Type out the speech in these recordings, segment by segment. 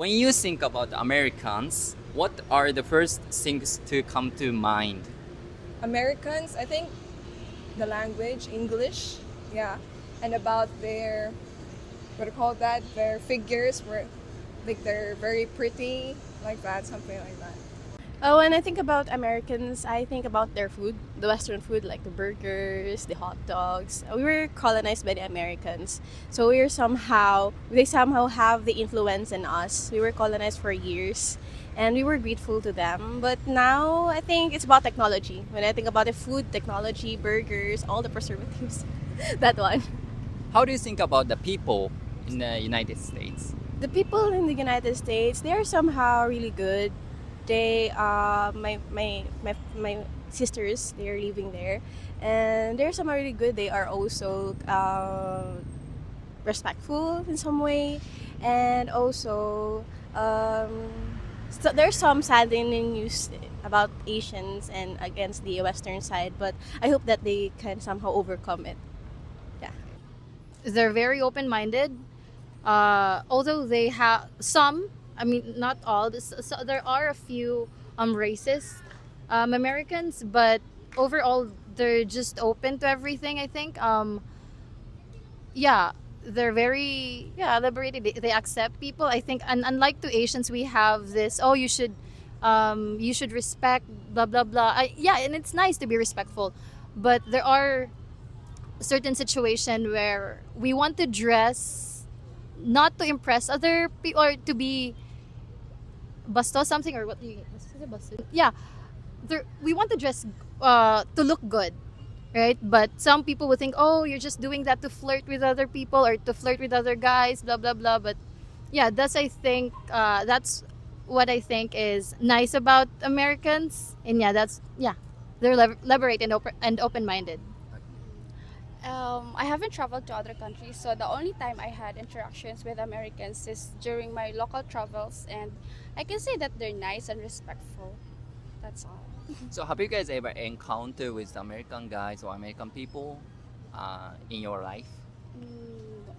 When you think about Americans, what are the first things to come to mind? Americans, I think the language, English, yeah, and about their, what do you call that, their figures were like they're very pretty, like that, something like that. Oh, when I think about Americans, I think about their food, the Western food, like the burgers, the hot dogs. We were colonized by the Americans, so they somehow have the influence in us. We were colonized for years, and we were grateful to them. But now I think it's about technology. When I think about the food, technology, burgers, all the preservatives, that one. How do you think about the people in the United States? The people in the United States, they are somehow really good. They, my sisters, they are living there, and they're somehow really good. They are also respectful in some way, and also so there's some saddening news about Asians and against the Western side, but I hope that they can somehow overcome it. Yeah. They're very open-minded. Although they have some, I mean, not all. So there are a few racist Americans, but overall they're just open to everything. I think. Yeah, they're very liberated. They accept people. I think, and unlike to Asians, we have this. Oh, you should respect. Blah blah blah. Yeah, and it's nice to be respectful, but there are certain situation where we want to dress not to impress other people or to be basto something or what do you basto? Yeah, we want to dress to look good, right? But some people would think, oh, you're just doing that to flirt with other people or to flirt with other guys, blah blah blah. But yeah, that's what I think is nice about Americans, and yeah, they're liberated and open minded. I haven't traveled to other countries, so the only time I had interactions with Americans is during my local travels, and I can say that they're nice and respectful. That's all. So have you guys ever encountered with American guys or American people in your life?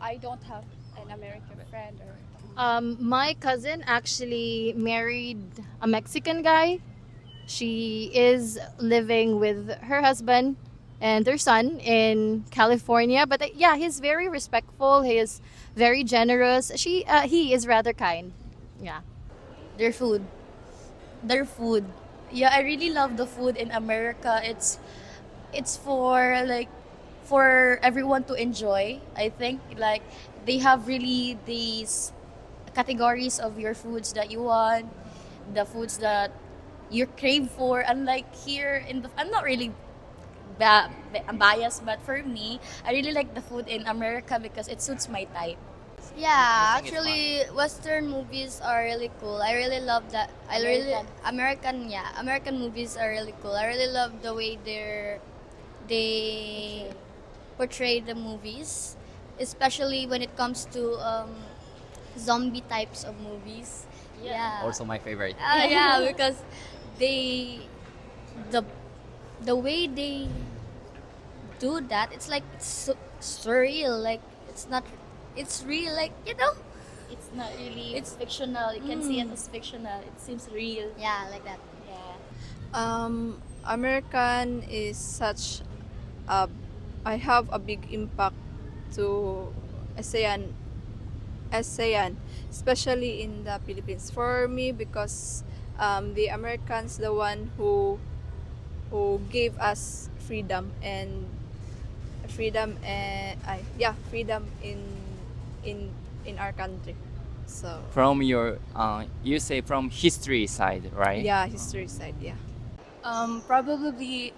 I don't have an American friend or. My cousin actually married a Mexican guy. She is living with her husband and their son in California. But yeah, he's very respectful. He is very generous. He is rather kind. Yeah. Their food. Their food. Yeah, I really love the food in America. It's for like for everyone to enjoy. I think like they have really these categories of your foods that you want, the foods that you crave for. Unlike here in the, I'm not really I'm biased, but for me, I really like the food in America because it suits my type. Yeah, You think it's actually, Western movies are really cool. I really love that. I really American, yeah, American movies are really cool. I really love the way they portray the movies, especially when it comes to zombie types of movies. Yeah. Also my favorite. Yeah, because they the the way they do that, it's like it's surreal. Like it's not, it's real. Like it's not really. It's fictional. You can see it as fictional. It seems real. Yeah, like that. Yeah. American is such a, I have a big impact to ASEAN, especially in the Philippines. For me, because the Americans, the one who gave us freedom in our country. So From your, you say from history side, right? yeah, history side, yeah. Probably,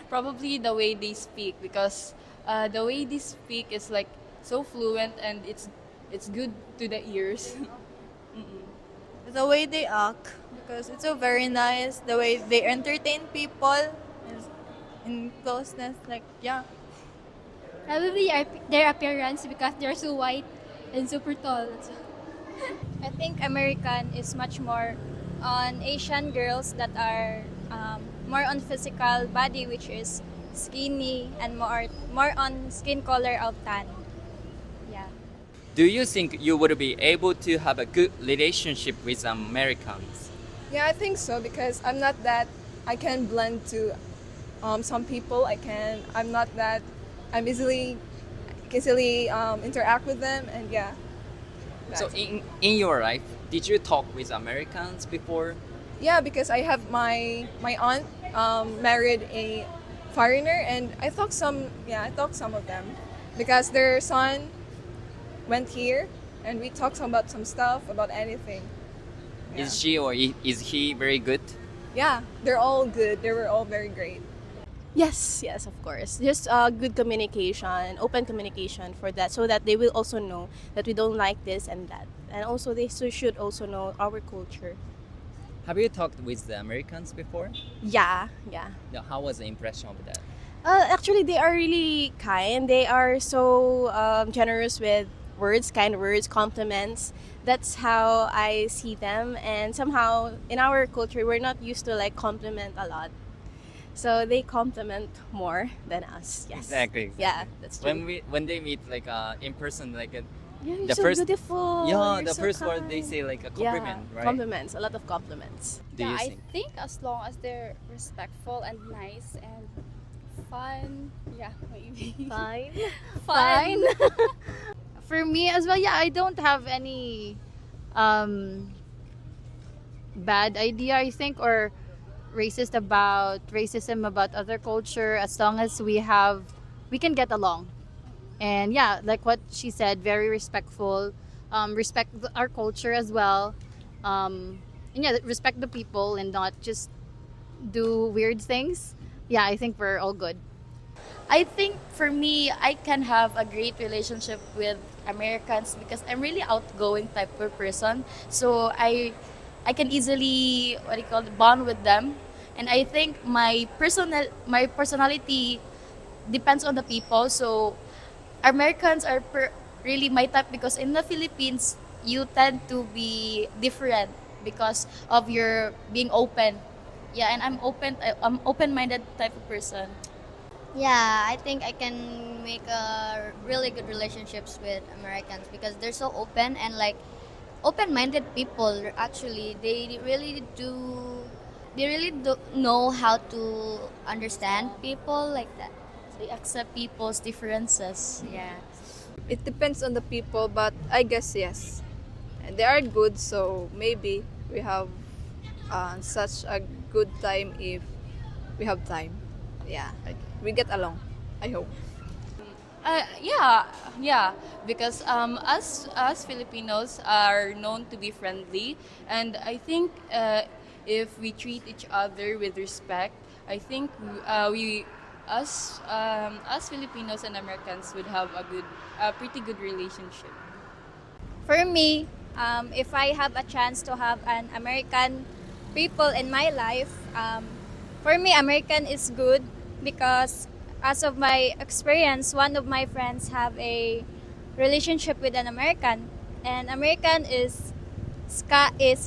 probably the way they speak because the way they speak is like so fluent and it's good to the ears. The way they act, because it's so very nice. The way they entertain people in closeness, like yeah. Probably their appearance because they're so white and super tall. I think American is much more on Asian girls that are more on physical body, which is skinny and more on skin color of tan. Yeah. Do you think you would be able to have a good relationship with Americans? Yeah, I think so because I'm not that I can blend to some people. I'm not that I'm easily interact with them, and yeah. So That's in your life, did you talk with Americans before? Yeah, because I have my aunt married a foreigner, and I talked some of them because their son went here, and we talked about some stuff about anything. Yeah. Is she or is he very good? Yeah, they're all good. They were all very great. Yes, yes, of course. Just good communication, open communication for that, so that they will also know that we don't like this and that, and also they should also know our culture. Have you talked with the Americans before? Yeah, yeah. Yeah, how was the impression of that? Actually, they are really kind. They are so generous with words, kind words, compliments. That's how I see them. And somehow, in our culture, we're not used to like compliment a lot. So they compliment more than us. Yes. Exactly. Yeah, that's true. When they meet like in person, like Yeah, you're the so first beautiful. yeah, You're the so first word they kind. say like a compliment, Yeah, right? compliments. A lot of compliments. Do you I think? think as long as they're respectful and nice and fun, yeah, maybe. Fine. Fun. For me as well, yeah, I don't have any um, bad idea, I think, or racism about other culture, as long as we can get along. And yeah, like what she said, very respectful, respect our culture as well, and yeah, respect the people and not just do weird things. Yeah, I think we're all good. I think for me, I can have a great relationship with Americans because I'm really outgoing type of person. So I can easily what do you call it, bond with them, and I think my personality depends on the people. So Americans are really my type because in the Philippines you tend to be different because of your being open. Yeah, and I'm open-minded type of person. Yeah, I think I can make really good relationships with Americans because they're so open and like open-minded people. Actually, they really do know how to understand people like that. They accept people's differences. Yeah. It depends on the people, but I guess yes. And they are good, so maybe we have such a good time if we have time. Yeah, we get along. I hope. Yeah, because us Filipinos are known to be friendly, and I think if we treat each other with respect, I think us Filipinos and Americans would have a pretty good relationship. For me, if I have a chance to have an American people in my life, for me, American is good because as of my experience, one of my friends have a relationship with an American, and American is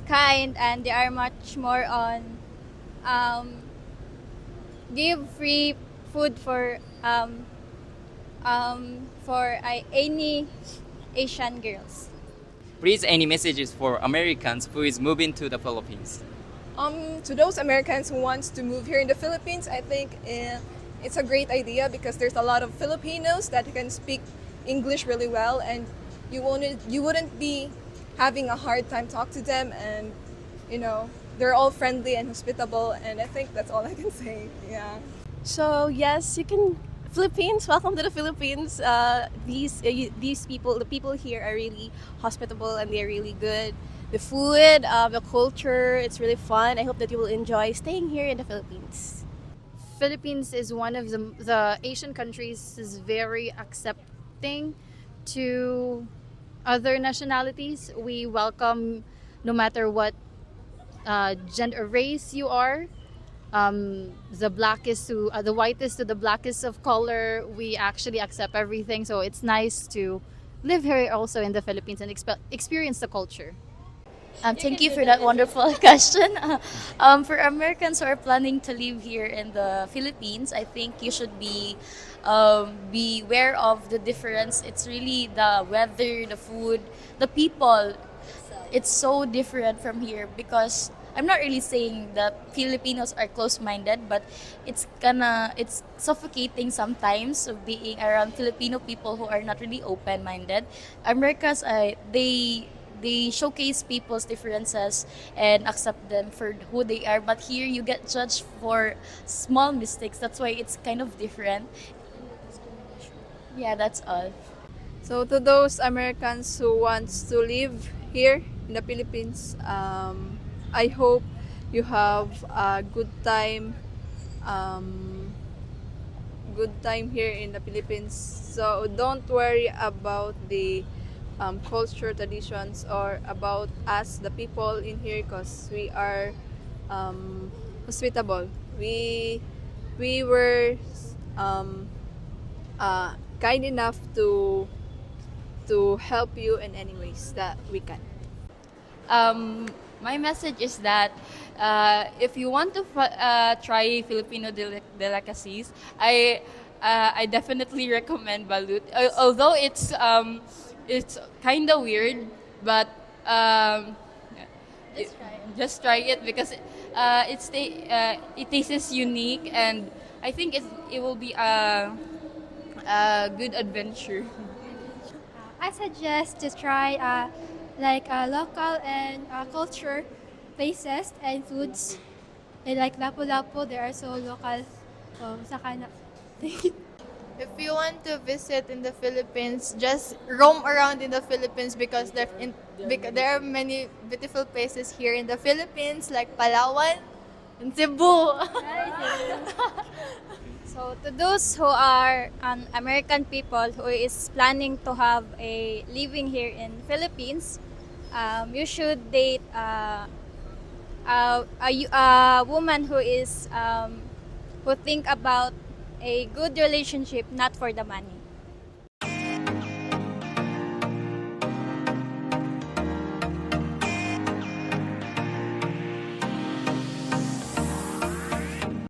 kind and they are much more on um, give free food for any Asian girls. Please, any messages for Americans who is moving to the Philippines? To those Americans who wants to move here in the Philippines, I think it's a great idea because there's a lot of Filipinos that can speak English really well, and you wouldn't be having a hard time talk to them, and they're all friendly and hospitable, and I think that's all I can say. Yeah. So yes, you can. Philippines, welcome to the Philippines. These people, the people here are really hospitable and they're really good. The food, the culture, it's really fun. I hope that you will enjoy staying here in the Philippines. Philippines is one of the Asian countries is very accepting to other nationalities. We welcome no matter what gender race you are. The blackest to the whitest to the blackest of color, we actually accept everything. So it's nice to live here also in the Philippines and experience the culture. Thank you for that wonderful question. For Americans who are planning to live here in the Philippines, I think you should be aware of the difference. It's really the weather, the food, the people. It's so different from here because I'm not really saying that Filipinos are close-minded, but it's suffocating sometimes of being around Filipino people who are not really open-minded. Americans, they showcase people's differences and accept them for who they are, but here you get judged for small mistakes. That's why it's kind of different. Yeah, that's all. So to those Americans who wants to live here in the Philippines, I hope you have a good time here in the Philippines. So don't worry about the culture, traditions, or about us, the people in here, because we are hospitable. We were um, kind enough to help you in any ways that we can. Um, my message is that if you want to try Filipino delicacies, I definitely recommend balut. Although it's kind of weird, but just try it because it tastes unique, and I think it will be a good adventure. I suggest to try local and culture places and foods. And like lapu-lapu, they are so local. Saka na. If you want to visit in the Philippines, just roam around in the Philippines because there are many beautiful places here in the Philippines like Palawan and Cebu. So to those who are American people who is planning to have a living here in Philippines, you should date a woman who is who think about a good relationship, not for the money.